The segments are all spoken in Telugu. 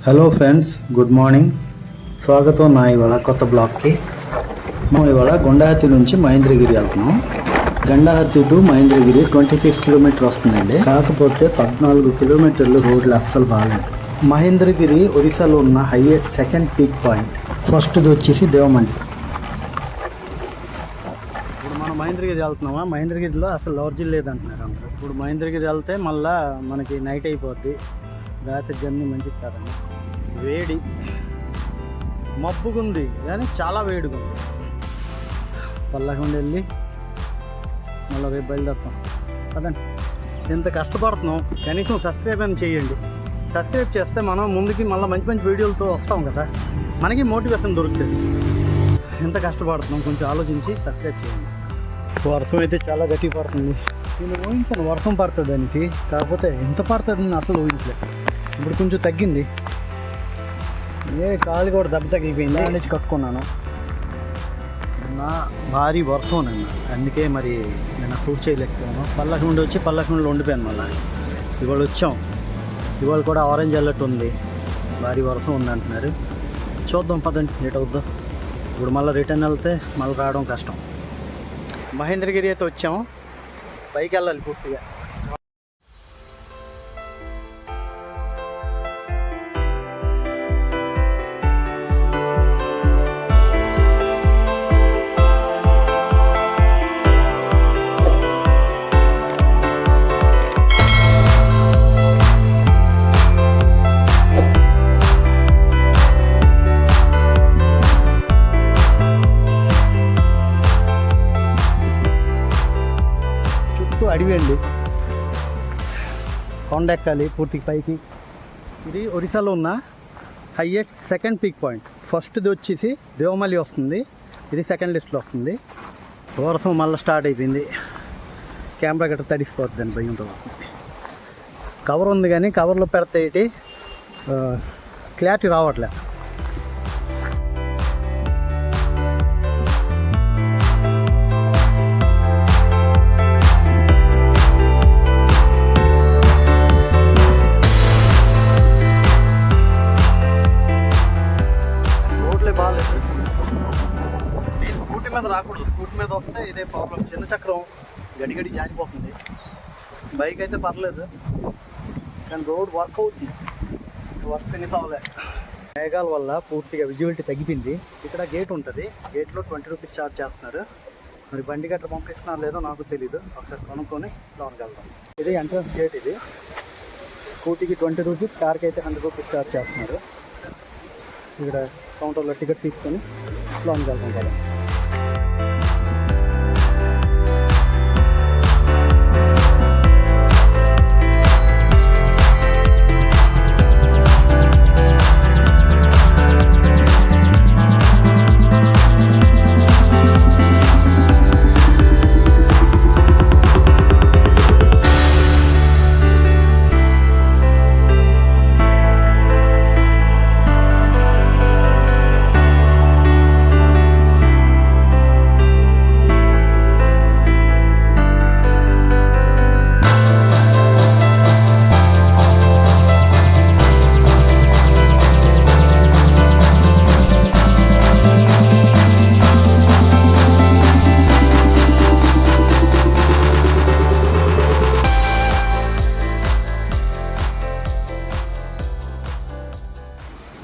Hello friends, good morning. స్వాగతం నా ఇవాళ కొత్త బ్లాగ్కి. మనం ఇవాళ గుండాహతి నుంచి మహేంద్రగిరి వెళ్తున్నాం. గండాహతి టు మహేంద్రగిరి 26 కిలోమీటర్ వస్తుందండి. కాకపోతే 14 కిలోమీటర్లు రోడ్లు అస్సలు బాగాలేదు. మహేంద్రగిరి ఒరిస్సాలో ఉన్న హైయెస్ట్ సెకండ్ పీక్ పాయింట్. ఫస్ట్ది వచ్చేసి దేవమల్లి. ఇప్పుడు మనం మహేంద్రగిరి వెళ్తున్నామా? మహేంద్రగిరిలో అసలు లాడ్జిల్ లేదంటున్నారు అందరూ. ఇప్పుడు మహేంద్రగిరి వెళ్తే మళ్ళీ మనకి నైట్ అయిపోద్ది. రాత్రి జర్నీ మంచిది కాదండి. వేడి మబ్బుగుంది కానీ చాలా వేడిగా ఉంది. పల్లకుండా వెళ్ళి మళ్ళీ రేపు బయలుదేరుతాం కదండి. ఎంత కష్టపడుతున్నాం, కనీసం సబ్స్క్రైబ్ అని చేయండి. సబ్స్క్రైబ్ చేస్తే మనం ముందుకి మళ్ళీ మంచి మంచి వీడియోలతో వస్తాం కదా, మనకి మోటివేషన్ దొరుకుతుంది. ఎంత కష్టపడుతున్నాం కొంచెం ఆలోచించి సబ్స్క్రైబ్ చేయండి. వర్షం అయితే చాలా గట్టి పడుతుంది. నేను ఊహించాను వర్షం పడుతుంది దానికి, కాకపోతే ఎంత పడుతుంది నేను అసలు ఊహించలేదు. ఇప్పుడు కొంచెం తగ్గింది. కాలు కూడా దెబ్బ తగ్గిపోయింది. నుంచి కట్టుకున్నాను. నా భారీ వర్షం నన్ను, అందుకే మరి నేను షూట్ చేయలేకపోయాను. పల్లకుండి వచ్చి పల్లకుండిలో ఉండిపోయాను. మళ్ళీ ఇవాళ వచ్చాం. ఇవాళ కూడా ఆరెంజ్ అలర్ట్ ఉంది, భారీ వర్షం ఉంది అంటున్నారు. చూద్దాం పదండి లేట్ అవుద్దాం. ఇప్పుడు మళ్ళీ రిటర్న్ వెళ్తే మళ్ళీ రావడం కష్టం. మహేంద్రగిరి అయితే వచ్చాము, పైకి వెళ్ళాలి పూర్తిగా. అడివి అండి, కొండ ఎక్కాలి పూర్తిగా పైకి. ఇది ఒరిస్సాలో ఉన్న హైయెస్ట్ సెకండ్ పీక్ పాయింట్. ఫస్ట్ది వచ్చేసి దేవమల్లి వస్తుంది, ఇది సెకండ్ లిస్ట్లో వస్తుంది. వర్షం మళ్ళీ స్టార్ట్ అయిపోయింది. కెమెరా గట్రా తడిసిపోతుంది అని భయంతో. కవర్ ఉంది కానీ కవర్లో పెడితే ఏంటి క్లారిటీ రావట్లే. స్కూటీ మీద రాకూడదు, స్కూటీ మీద వస్తే ఇదే ప్రాబ్లం. చిన్న చక్రం గడిగడి జారిపోతుంది. బైక్ అయితే పర్లేదు కానీ రోడ్ వర్క్ అవుతుంది. వర్క్ ఫినిష్ అవ్వలే. మేఘాల వల్ల పూర్తిగా విజిబిలిటీ తగ్గిపోయింది. ఇక్కడ గేట్ ఉంటుంది, గేట్లో 20 రూపీస్ ఛార్జ్ చేస్తున్నారు. మరి బండి గట్రా పంపిస్తున్నారు లేదో నాకు తెలీదు, ఒకసారి కొనుక్కొని లోన్కి వెళ్దాం. ఇది ఎంట్రన్స్ గేట్. ఇది స్కూటీకి 20 రూపీస్, కార్కి అయితే 100 రూపీస్ ఛార్జ్ చేస్తున్నారు. ఇక్కడ కౌంటర్లో టికెట్ తీసుకొని లోన్కి వెళ్తాం కదా.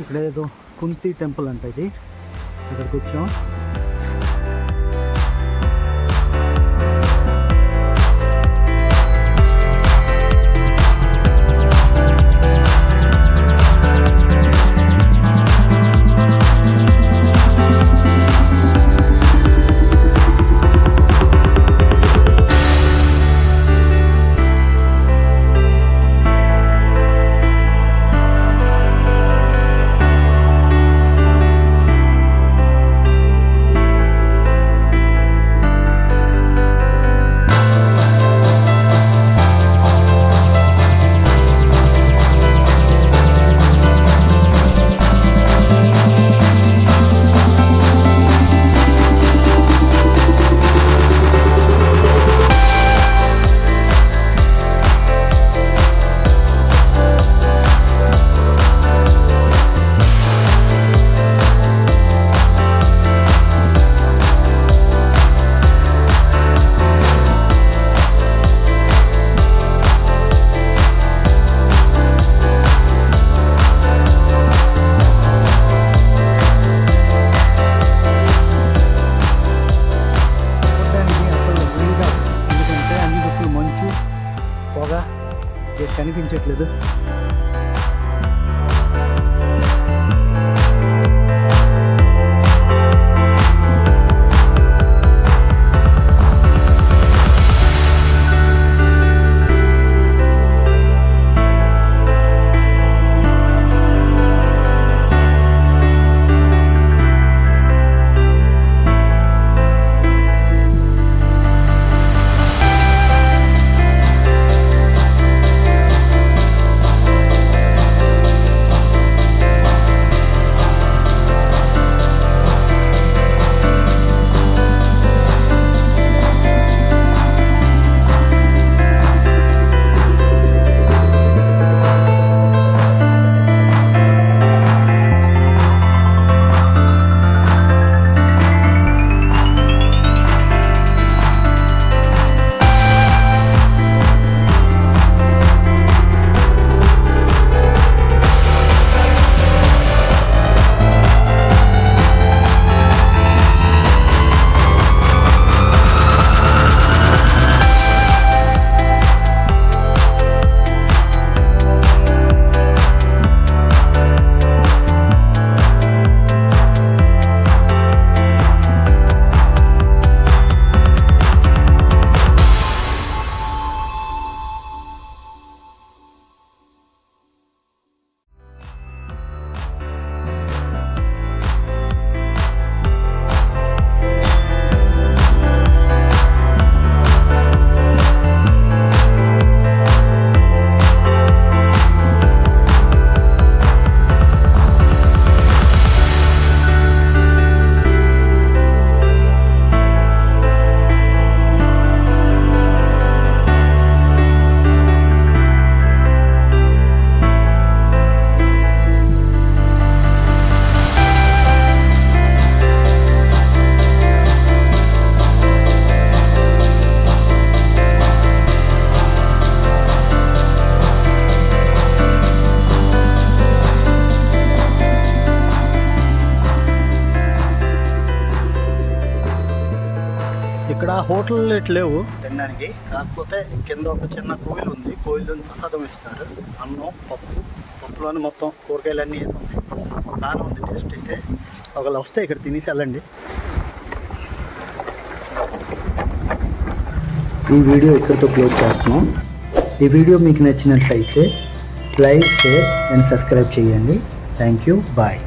ఇక్కడ ఏదో కుంతి టెంపుల్ అంటే ఇది, ఇక్కడికి వచ్చాం. కనిపించట్లేదు. ఇక్కడ హోటల్ ఇటు లేవు తినడానికి, కాకపోతే కింద ఒక చిన్న కోయిల్ ఉంది. కోయిల్ ప్రసాదం ఇస్తారు, అన్నం పప్పులోని మొత్తం కూరగాయలు అన్నీ బాగానే ఉంది టేస్ట్. అయితే ఒకళ్ళు వస్తే ఇక్కడ తినేసి వెళ్ళండి. ఈ వీడియో ఇక్కడితో క్లోజ్ చేస్తున్నాం. ఈ వీడియో మీకు నచ్చినట్లయితే లైక్, షేర్ అండ్ సబ్స్క్రైబ్ చేయండి. Thank you, bye.